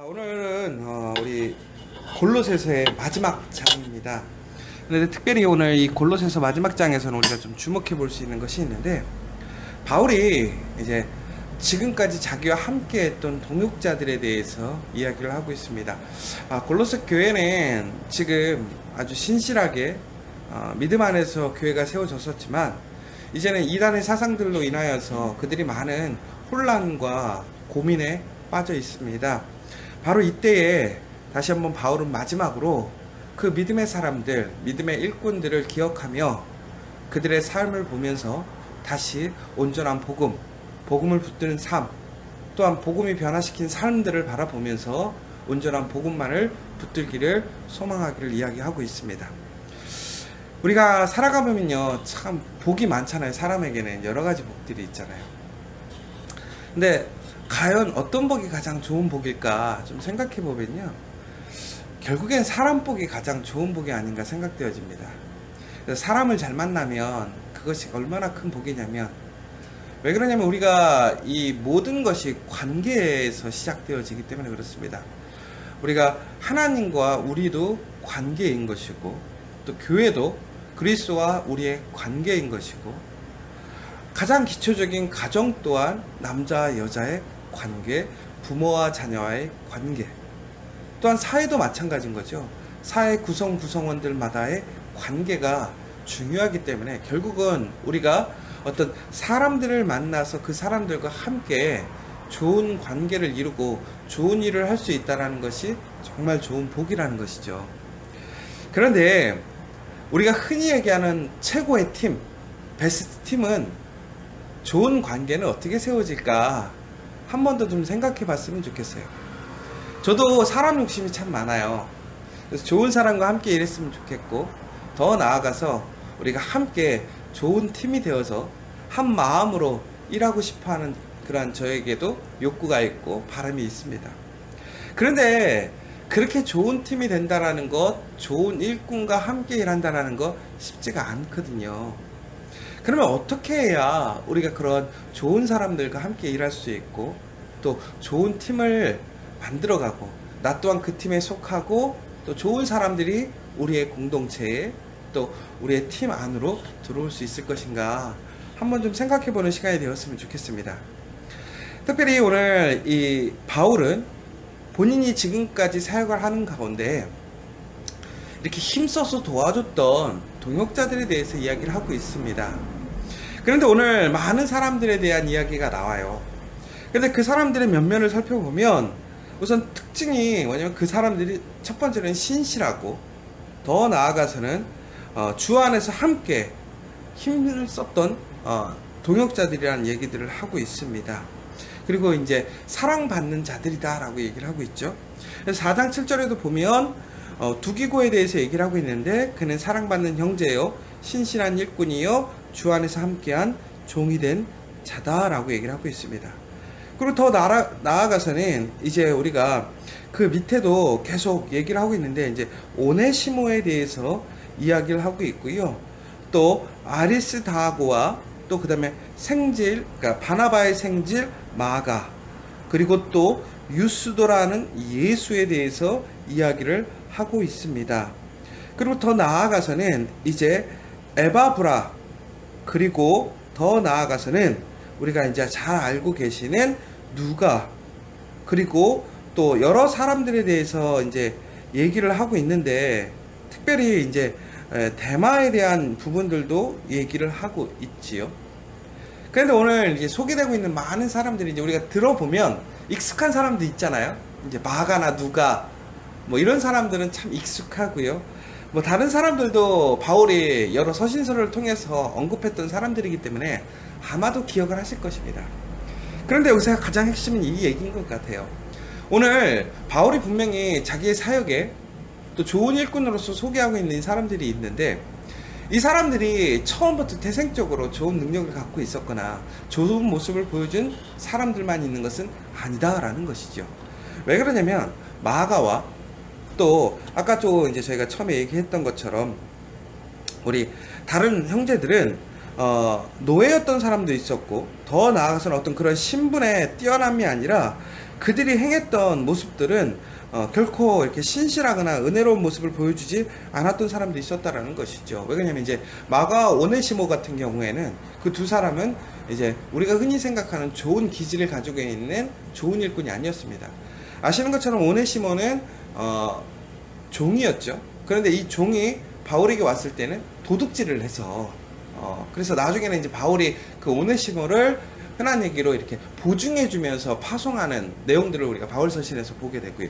오늘은 우리 골로새서의 마지막 장입니다. 그런데 특별히 오늘 이 골로새서 마지막 장에서는 우리가 좀 주목해 볼 수 있는 것이 있는데, 바울이 이제 지금까지 자기와 함께 했던 동역자들에 대해서 이야기를 하고 있습니다. 골로새 교회는 지금 아주 신실하게 믿음 안에서 교회가 세워졌었지만, 이제는 이단의 사상들로 인하여서 그들이 많은 혼란과 고민에 빠져 있습니다. 바로 이때에 다시 한번 바울은 마지막으로 그 믿음의 사람들, 믿음의 일꾼들을 기억하며 그들의 삶을 보면서 다시 온전한 복음을 붙드는 삶, 또한 복음이 변화시킨 삶들을 바라보면서 온전한 복음만을 붙들기를 소망하기를 이야기하고 있습니다. 우리가 살아가면요, 참 복이 많잖아요. 사람에게는 여러 가지 복들이 있잖아요. 근데 과연 어떤 복이 가장 좋은 복일까 좀 생각해 보면요, 결국엔 사람 복이 가장 좋은 복이 아닌가 생각되어집니다. 그래서 사람을 잘 만나면 그것이 얼마나 큰 복이냐면, 왜 그러냐면 우리가 이 모든 것이 관계에서 시작되어지기 때문에 그렇습니다. 우리가 하나님과 우리도 관계인 것이고, 또 교회도 그리스도와 우리의 관계인 것이고, 가장 기초적인 가정 또한 남자와 여자의 관계, 부모와 자녀와의 관계, 또한 사회도 마찬가지인 거죠. 사회 구성원들마다의 관계가 중요하기 때문에 결국은 우리가 어떤 사람들을 만나서 그 사람들과 함께 좋은 관계를 이루고 좋은 일을 할 수 있다는 것이 정말 좋은 복이라는 것이죠. 그런데 우리가 흔히 얘기하는 최고의 팀, 베스트 팀은 좋은 관계는 어떻게 세워질까 한 번 더 좀 생각해 봤으면 좋겠어요. 저도 사람 욕심이 참 많아요. 그래서 좋은 사람과 함께 일했으면 좋겠고, 더 나아가서 우리가 함께 좋은 팀이 되어서 한 마음으로 일하고 싶어 하는 그러한 저에게도 욕구가 있고 바람이 있습니다. 그런데 그렇게 좋은 팀이 된다라는 것, 좋은 일꾼과 함께 일한다라는 것 쉽지가 않거든요. 그러면 어떻게 해야 우리가 그런 좋은 사람들과 함께 일할 수 있고, 또 좋은 팀을 만들어가고, 나 또한 그 팀에 속하고, 또 좋은 사람들이 우리의 공동체에, 또 우리의 팀 안으로 들어올 수 있을 것인가 한번 좀 생각해보는 시간이 되었으면 좋겠습니다. 특별히 오늘 이 바울은 본인이 지금까지 사역을 하는 가운데 이렇게 힘써서 도와줬던 동역자들에 대해서 이야기를 하고 있습니다. 그런데 오늘 많은 사람들에 대한 이야기가 나와요. 그런데 그 사람들의 면면을 살펴보면 우선 특징이 뭐냐면, 그 사람들이 첫 번째는 신실하고, 더 나아가서는 주 안에서 함께 힘을 썼던 동역자들이라는 얘기들을 하고 있습니다. 그리고 이제 사랑받는 자들이다 라고 얘기를 하고 있죠. 그래서 4장 7절에도 보면 두기고에 대해서 얘기를 하고 있는데, 그는 사랑받는 형제요, 신실한 일꾼이요, 주 안에서 함께한 종이 된 자다라고 얘기를 하고 있습니다. 그리고 더 나아가서는 이제 우리가 그 밑에도 계속 얘기를 하고 있는데, 이제 오네시모에 대해서 이야기를 하고 있고요. 또 아리스다고와, 또 그 다음에 생질, 그러니까 바나바의 생질 마가, 그리고 또 유스도라는 예수에 대해서 이야기를 하고 있습니다. 그리고 더 나아가서는 이제 에바브라, 그리고 더 나아가서는 우리가 이제 잘 알고 계시는 누가, 그리고 또 여러 사람들에 대해서 이제 얘기를 하고 있는데, 특별히 이제 데마에 대한 부분들도 얘기를 하고 있지요. 그런데 오늘 이제 소개되고 있는 많은 사람들이 이제 우리가 들어보면 익숙한 사람도 있잖아요. 이제 마가나 누가, 뭐 이런 사람들은 참 익숙하고요. 뭐 다른 사람들도 바울이 여러 서신서를 통해서 언급했던 사람들이기 때문에 아마도 기억을 하실 것입니다. 그런데 여기서 가장 핵심은 이 얘기인 것 같아요. 오늘 바울이 분명히 자기의 사역에 또 좋은 일꾼으로서 소개하고 있는 사람들이 있는데, 이 사람들이 처음부터 태생적으로 좋은 능력을 갖고 있었거나 좋은 모습을 보여준 사람들만 있는 것은 아니다라는 것이죠. 왜 그러냐면, 마가와 또 아까 또 이제 저희가 처음에 얘기했던 것처럼 우리 다른 형제들은 노예였던 사람도 있었고, 더 나아가서는 어떤 그런 신분의 뛰어남이 아니라 그들이 행했던 모습들은 결코 이렇게 신실하거나 은혜로운 모습을 보여주지 않았던 사람도 있었다라는 것이죠. 왜냐면 이제 마가와 오네시모 같은 경우에는 그 두 사람은 이제 우리가 흔히 생각하는 좋은 기질을 가지고 있는 좋은 일꾼이 아니었습니다. 아시는 것처럼 오네시모는 종이었죠. 그런데 이 종이 바울에게 왔을 때는 도둑질을 해서 그래서 나중에는 이제 바울이 그 오네시모를 흔한 얘기로 이렇게 보증해주면서 파송하는 내용들을 우리가 바울서신에서 보게 되고요.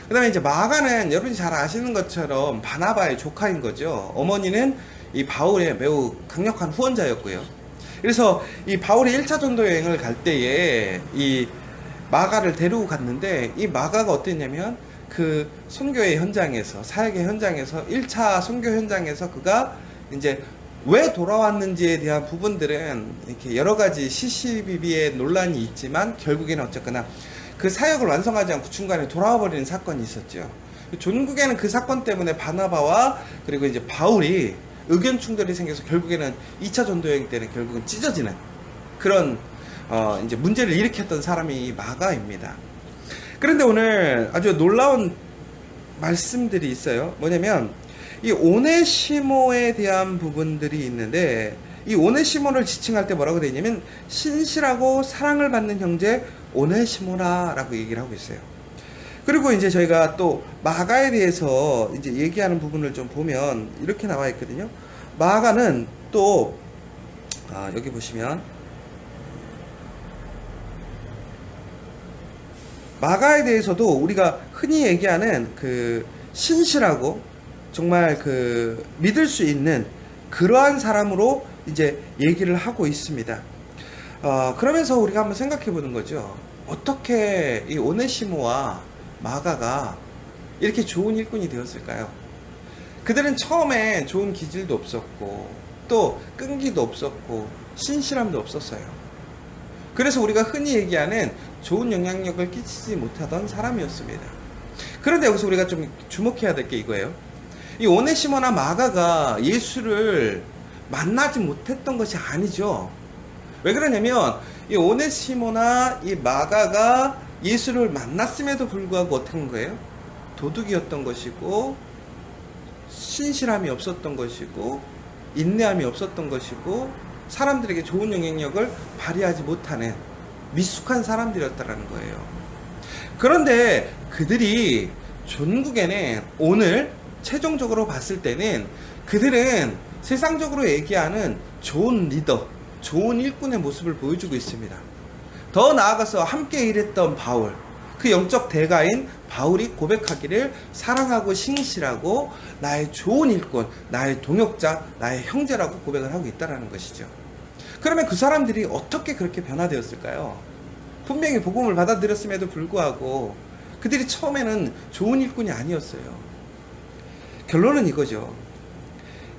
그 다음에 이제 마가는 여러분이 잘 아시는 것처럼 바나바의 조카인 거죠. 어머니는 이 바울의 매우 강력한 후원자였고요. 그래서 이 바울이 1차 전도 여행을 갈 때에 이 마가를 데리고 갔는데, 이 마가가 어땠냐면 그 선교의 현장에서, 사역의 현장에서, 1차 선교 현장에서 그가 이제 왜 돌아왔는지에 대한 부분들은 이렇게 여러 가지 시시비비의 논란이 있지만 결국에는 어쨌거나 그 사역을 완성하지 않고 중간에 돌아와 버리는 사건이 있었죠. 종국에는 그 사건 때문에 바나바와 그리고 이제 바울이 의견 충돌이 생겨서 결국에는 2차 전도 여행 때는 결국은 찢어지는 그런 이제 문제를 일으켰던 사람이 마가입니다. 그런데 오늘 아주 놀라운 말씀들이 있어요. 뭐냐면 이 오네시모에 대한 부분들이 있는데, 이 오네시모를 지칭할 때 뭐라고 되어 있냐면 신실하고 사랑을 받는 형제 오네시모라라고 얘기를 하고 있어요. 그리고 이제 저희가 또 마가에 대해서 이제 얘기하는 부분을 좀 보면 이렇게 나와 있거든요. 마가는 또 여기 보시면 마가에 대해서도 우리가 흔히 얘기하는 그 신실하고 정말 그 믿을 수 있는 그러한 사람으로 이제 얘기를 하고 있습니다. 그러면서 우리가 한번 생각해 보는 거죠. 어떻게 이 오네시모와 마가가 이렇게 좋은 일꾼이 되었을까요? 그들은 처음에 좋은 기질도 없었고 또 끈기도 없었고 신실함도 없었어요. 그래서 우리가 흔히 얘기하는 좋은 영향력을 끼치지 못하던 사람이었습니다. 그런데 여기서 우리가 좀 주목해야 될 게 이거예요. 이 오네시모나 마가가 예수를 만나지 못했던 것이 아니죠. 왜 그러냐면 이 오네시모나 이 마가가 예수를 만났음에도 불구하고 어떻게 한 거예요? 도둑이었던 것이고 신실함이 없었던 것이고 인내함이 없었던 것이고 사람들에게 좋은 영향력을 발휘하지 못하는 미숙한 사람들이었다는 거예요. 그런데 그들이 전국에는 오늘 최종적으로 봤을 때는 그들은 세상적으로 얘기하는 좋은 리더, 좋은 일꾼의 모습을 보여주고 있습니다. 더 나아가서 함께 일했던 바울, 그 영적 대가인 바울이 고백하기를 사랑하고 신실하고 나의 좋은 일꾼, 나의 동역자, 나의 형제라고 고백을 하고 있다는 것이죠. 그러면 그 사람들이 어떻게 그렇게 변화되었을까요? 분명히 복음을 받아들였음에도 불구하고 그들이 처음에는 좋은 일꾼이 아니었어요. 결론은 이거죠.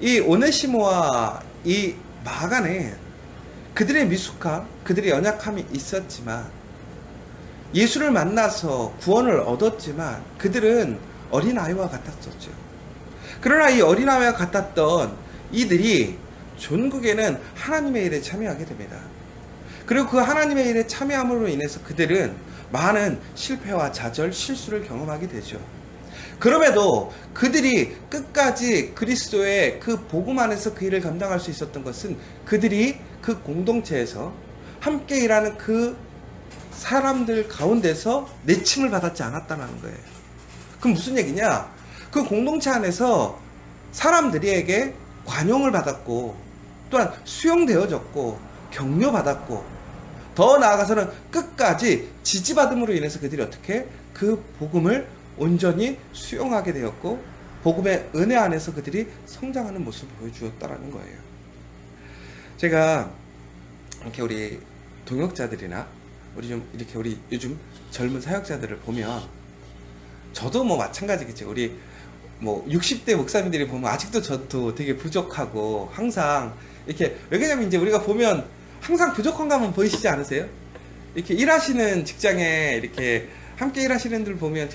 이 오네시모와 이 마가는 그들의 미숙함, 그들의 연약함이 있었지만 예수를 만나서 구원을 얻었지만 그들은 어린아이와 같았었죠. 그러나 이 어린아이와 같았던 이들이 전국에는 하나님의 일에 참여하게 됩니다. 그리고 그 하나님의 일에 참여함으로 인해서 그들은 많은 실패와 좌절, 실수를 경험하게 되죠. 그럼에도 그들이 끝까지 그리스도의 그 복음 안에서 그 일을 감당할 수 있었던 것은 그들이 그 공동체에서 함께 일하는 그 사람들 가운데서 내침을 받았지 않았다는 거예요. 그럼 무슨 얘기냐? 그 공동체 안에서 사람들에게 관용을 받았고 또한 수용되어졌고 격려받았고 더 나아가서는 끝까지 지지받음으로 인해서 그들이 어떻게 그 복음을 온전히 수용하게 되었고 복음의 은혜 안에서 그들이 성장하는 모습을 보여주었다는 거예요. 제가 이렇게 우리 동역자들이나 우리 좀 이렇게 우리 요즘 젊은 사역자들을 보면 저도 뭐 마찬가지겠죠. 우리 뭐 60대 목사님들이 보면 아직도 저도 되게 부족하고 항상 이렇게 왜 그러냐면 이제 우리가 보면 항상 부족한 감은 보이시지 않으세요? 이렇게 일하시는 직장에 이렇게 함께 일하시는 분들 보면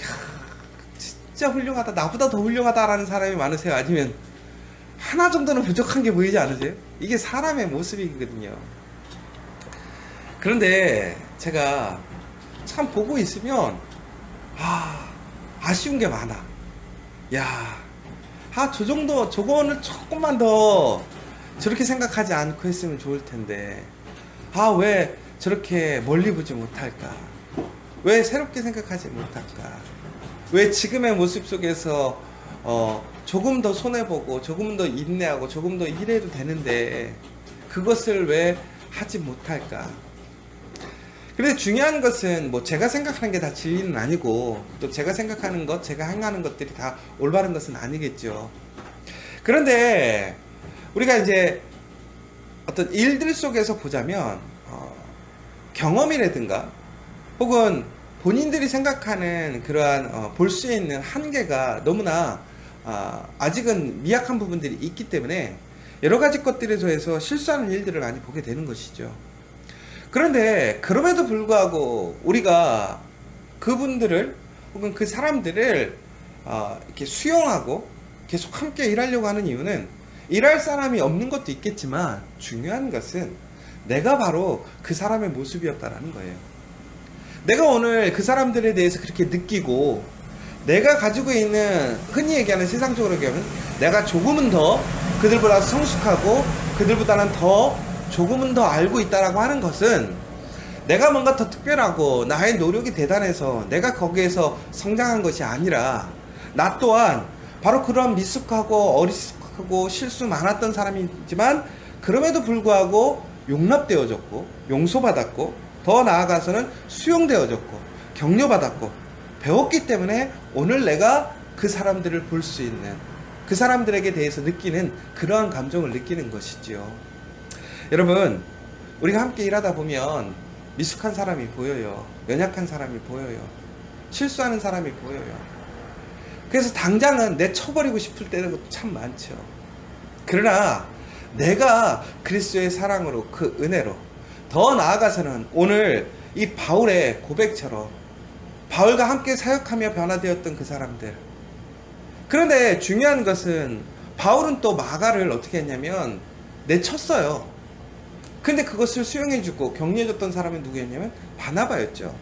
진짜 훌륭하다, 나보다 더 훌륭하다라는 사람이 많으세요? 아니면 하나 정도는 부족한 게 보이지 않으세요? 이게 사람의 모습이거든요. 그런데 제가 참 보고 있으면 아쉬운 게 많아. 저 정도, 저거는 조금만 더 저렇게 생각하지 않고 했으면 좋을 텐데, 왜 저렇게 멀리 보지 못할까? 왜 새롭게 생각하지 못할까? 왜 지금의 모습 속에서 조금 더 손해보고 조금 더 인내하고 조금 더 일해도 되는데 그것을 왜 하지 못할까? 근데 중요한 것은 뭐 제가 생각하는 게 다 진리는 아니고, 또 제가 생각하는 것, 제가 행하는 것들이 다 올바른 것은 아니겠죠. 그런데 우리가 이제 어떤 일들 속에서 보자면 경험이라든가 혹은 본인들이 생각하는 그러한 볼 수 있는 한계가 너무나 아직은 미약한 부분들이 있기 때문에 여러 가지 것들에 대해서 실수하는 일들을 많이 보게 되는 것이죠. 그런데 그럼에도 불구하고 우리가 그분들을 혹은 그 사람들을 이렇게 수용하고 계속 함께 일하려고 하는 이유는, 일할 사람이 없는 것도 있겠지만 중요한 것은 내가 바로 그 사람의 모습이었다라는 거예요. 내가 오늘 그 사람들에 대해서 그렇게 느끼고, 내가 가지고 있는, 흔히 얘기하는 세상적으로 얘기하면 내가 조금은 더 그들보다 성숙하고 그들보다는 조금은 더 알고 있다라고 하는 것은, 내가 뭔가 더 특별하고 나의 노력이 대단해서 내가 거기에서 성장한 것이 아니라, 나 또한 바로 그런 미숙하고 어리숙하고 실수 많았던 사람이지만 그럼에도 불구하고 용납되어졌고 용서받았고, 더 나아가서는 수용되어졌고 격려받았고 배웠기 때문에 오늘 내가 그 사람들을 볼 수 있는, 그 사람들에게 대해서 느끼는 그러한 감정을 느끼는 것이지요. 여러분, 우리가 함께 일하다 보면 미숙한 사람이 보여요. 연약한 사람이 보여요. 실수하는 사람이 보여요. 그래서 당장은 내쳐버리고 싶을 때도 참 많죠. 그러나 내가 그리스도의 사랑으로, 그 은혜로, 더 나아가서는 오늘 이 바울의 고백처럼 바울과 함께 사역하며 변화되었던 그 사람들. 그런데 중요한 것은 바울은 또 마가를 어떻게 했냐면 내쳤어요. 근데 그것을 수용해주고 격려해줬던 사람은 누구였냐면 바나바였죠.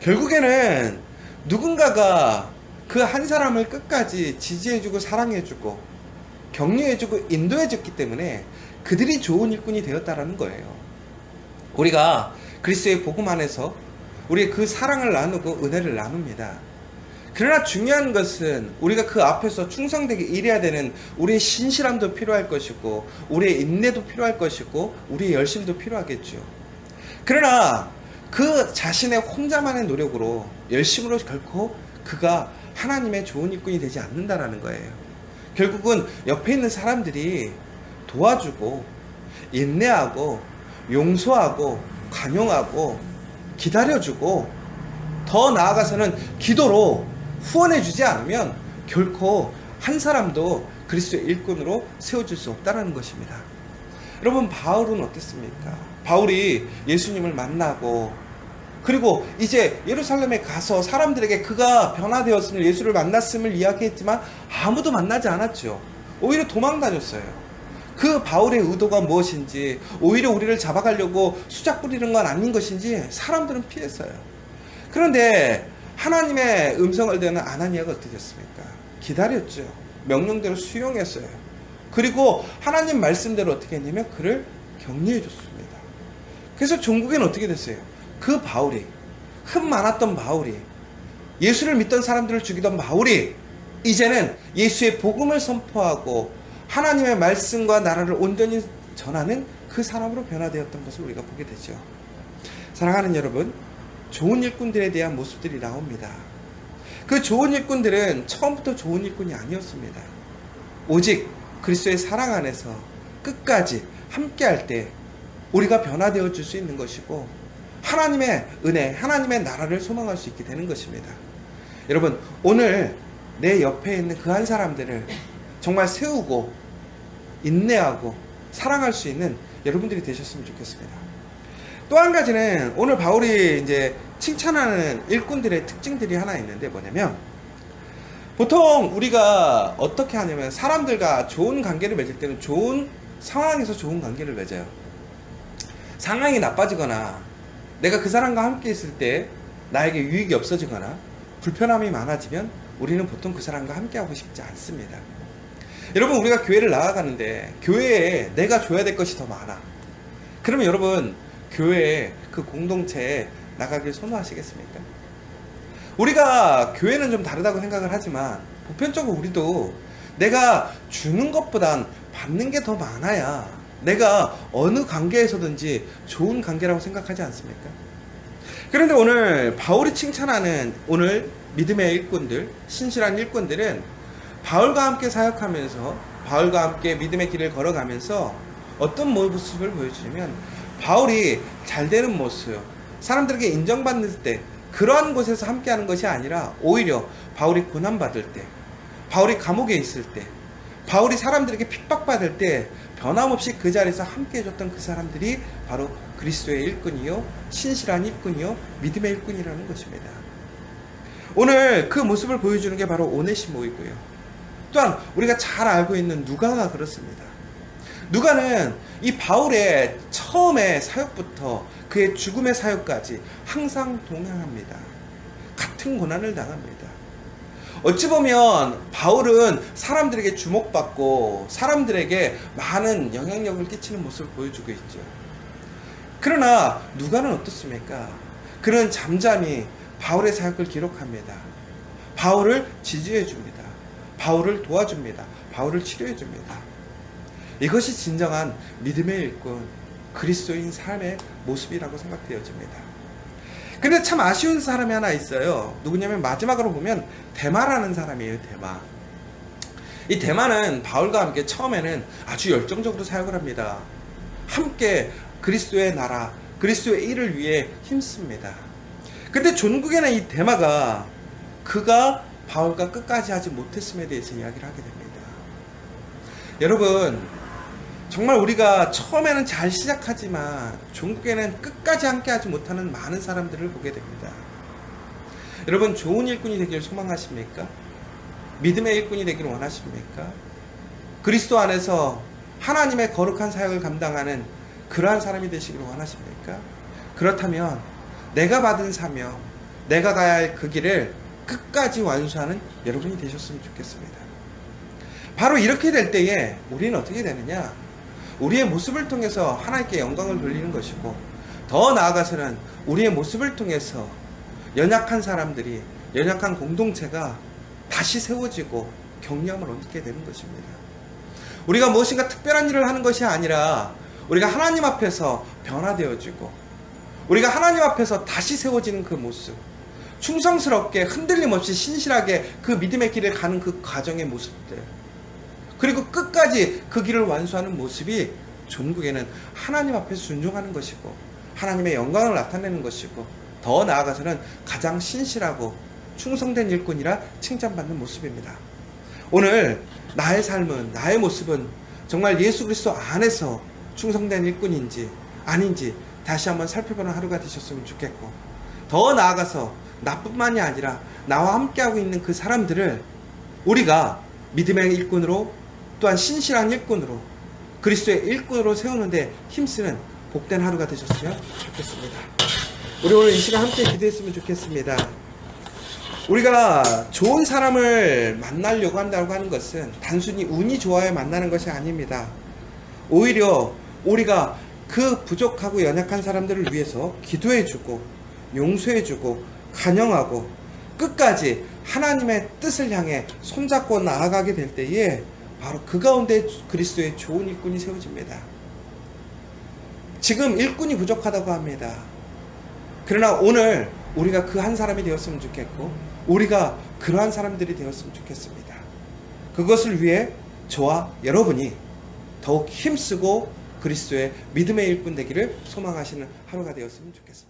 결국에는 누군가가 그 한 사람을 끝까지 지지해주고 사랑해주고 격려해주고 인도해줬기 때문에 그들이 좋은 일꾼이 되었다라는 거예요. 우리가 그리스도의 복음 안에서 우리의 그 사랑을 나누고 은혜를 나눕니다. 그러나 중요한 것은 우리가 그 앞에서 충성되게 일해야 되는 우리의 신실함도 필요할 것이고, 우리의 인내도 필요할 것이고, 우리의 열심도 필요하겠죠. 그러나 그 자신의 혼자만의 노력으로, 열심으로 결코 그가 하나님의 좋은 일꾼이 되지 않는다라는 거예요. 결국은 옆에 있는 사람들이 도와주고 인내하고 용서하고 관용하고 기다려주고, 더 나아가서는 기도로 후원해주지 않으면 결코 한 사람도 그리스도의 일꾼으로 세워줄 수 없다는 것입니다. 여러분, 바울은 어땠습니까? 바울이 예수님을 만나고, 그리고 이제 예루살렘에 가서 사람들에게 그가 변화되었음을, 예수를 만났음을 이야기했지만 아무도 만나지 않았죠. 오히려 도망 다녔어요. 그 바울의 의도가 무엇인지, 오히려 우리를 잡아가려고 수작 부리는 건 아닌 것인지 사람들은 피했어요. 그런데 하나님의 음성을 듣는 아나니아가 어떻게 됐습니까? 기다렸죠. 명령대로 수용했어요. 그리고 하나님 말씀대로 어떻게 했냐면 그를 격려해 줬습니다. 그래서 종국에는 어떻게 됐어요? 그 바울이, 흠 많았던 바울이, 예수를 믿던 사람들을 죽이던 바울이 이제는 예수의 복음을 선포하고 하나님의 말씀과 나라를 온전히 전하는 그 사람으로 변화되었던 것을 우리가 보게 되죠. 사랑하는 여러분, 좋은 일꾼들에 대한 모습들이 나옵니다. 그 좋은 일꾼들은 처음부터 좋은 일꾼이 아니었습니다. 오직 그리스도의 사랑 안에서 끝까지 함께할 때 우리가 변화되어 줄 수 있는 것이고, 하나님의 은혜, 하나님의 나라를 소망할 수 있게 되는 것입니다. 여러분, 오늘 내 옆에 있는 그 한 사람들을 정말 세우고 인내하고 사랑할 수 있는 여러분들이 되셨으면 좋겠습니다. 또 한 가지는 오늘 바울이 이제 칭찬하는 일꾼들의 특징들이 하나 있는데 뭐냐면, 보통 우리가 어떻게 하냐면 사람들과 좋은 관계를 맺을 때는 좋은 상황에서 좋은 관계를 맺어요. 상황이 나빠지거나 내가 그 사람과 함께 있을 때 나에게 유익이 없어지거나 불편함이 많아지면 우리는 보통 그 사람과 함께 하고 싶지 않습니다. 여러분, 우리가 교회를 나아가는데 교회에 내가 줘야 될 것이 더 많아. 그러면 여러분, 교회에 그 공동체에 나가길 선호하시겠습니까? 우리가 교회는 좀 다르다고 생각을 하지만 보편적으로 우리도 내가 주는 것보단 받는 게 더 많아야 내가 어느 관계에서든지 좋은 관계라고 생각하지 않습니까? 그런데 오늘 바울이 칭찬하는 오늘 믿음의 일꾼들, 신실한 일꾼들은 바울과 함께 사역하면서 바울과 함께 믿음의 길을 걸어가면서 어떤 모습을 보여주냐면 바울이 잘 되는 모습, 사람들에게 인정받는 때 그러한 곳에서 함께하는 것이 아니라 오히려 바울이 고난받을 때, 바울이 감옥에 있을 때, 바울이 사람들에게 핍박받을 때 변함없이 그 자리에서 함께 해줬던 그 사람들이 바로 그리스도의 일꾼이요, 신실한 일꾼이요, 믿음의 일꾼이라는 것입니다. 오늘 그 모습을 보여주는 게 바로 오네시모이고요. 또한 우리가 잘 알고 있는 누가가 그렇습니다. 누가는 이 바울의 처음의 사역부터 그의 죽음의 사역까지 항상 동행합니다. 같은 고난을 당합니다. 어찌 보면 바울은 사람들에게 주목받고 사람들에게 많은 영향력을 끼치는 모습을 보여주고 있죠. 그러나 누가는 어떻습니까? 그는 잠잠히 바울의 사역을 기록합니다. 바울을 지지해 줍니다. 바울을 도와줍니다. 바울을 치료해 줍니다. 이것이 진정한 믿음의 일꾼, 그리스도인 삶의 모습이라고 생각되어집니다. 근데 참 아쉬운 사람이 하나 있어요. 누구냐면 마지막으로 보면 데마라는 사람이에요. 데마. 이 데마는 바울과 함께 처음에는 아주 열정적으로 사역을 합니다. 함께 그리스도의 나라, 그리스도의 일을 위해 힘씁니다. 근데 종국에는 이 데마가 그가 바울과 끝까지 하지 못했음에 대해서 이야기를 하게 됩니다. 여러분, 정말 우리가 처음에는 잘 시작하지만 종국에는 끝까지 함께 하지 못하는 많은 사람들을 보게 됩니다. 여러분, 좋은 일꾼이 되기를 소망하십니까? 믿음의 일꾼이 되기를 원하십니까? 그리스도 안에서 하나님의 거룩한 사역을 감당하는 그러한 사람이 되시기를 원하십니까? 그렇다면 내가 받은 사명, 내가 가야 할 그 길을 끝까지 완수하는 여러분이 되셨으면 좋겠습니다. 바로 이렇게 될 때에 우리는 어떻게 되느냐? 우리의 모습을 통해서 하나님께 영광을 돌리는 것이고, 더 나아가서는 우리의 모습을 통해서 연약한 사람들이, 연약한 공동체가 다시 세워지고 격려함을 얻게 되는 것입니다. 우리가 무엇인가 특별한 일을 하는 것이 아니라 우리가 하나님 앞에서 변화되어지고 우리가 하나님 앞에서 다시 세워지는 그 모습, 충성스럽게 흔들림 없이 신실하게 그 믿음의 길을 가는 그 과정의 모습들, 그리고 끝까지 그 길을 완수하는 모습이 종국에는 하나님 앞에서 순종하는 것이고 하나님의 영광을 나타내는 것이고, 더 나아가서는 가장 신실하고 충성된 일꾼이라 칭찬받는 모습입니다. 오늘 나의 삶은, 나의 모습은 정말 예수 그리스도 안에서 충성된 일꾼인지 아닌지 다시 한번 살펴보는 하루가 되셨으면 좋겠고, 더 나아가서 나뿐만이 아니라 나와 함께하고 있는 그 사람들을 우리가 믿음의 일꾼으로, 또한 신실한 일꾼으로, 그리스도의 일꾼으로 세우는데 힘쓰는 복된 하루가 되셨으면 좋겠습니다. 우리 오늘 이 시간 함께 기도했으면 좋겠습니다. 우리가 좋은 사람을 만나려고 한다고 하는 것은 단순히 운이 좋아야 만나는 것이 아닙니다. 오히려 우리가 그 부족하고 연약한 사람들을 위해서 기도해주고 용서해주고 간영하고 끝까지 하나님의 뜻을 향해 손잡고 나아가게 될 때에 바로 그 가운데 그리스도의 좋은 일꾼이 세워집니다. 지금 일꾼이 부족하다고 합니다. 그러나 오늘 우리가 그 한 사람이 되었으면 좋겠고, 우리가 그러한 사람들이 되었으면 좋겠습니다. 그것을 위해 저와 여러분이 더욱 힘쓰고 그리스도의 믿음의 일꾼 되기를 소망하시는 하루가 되었으면 좋겠습니다.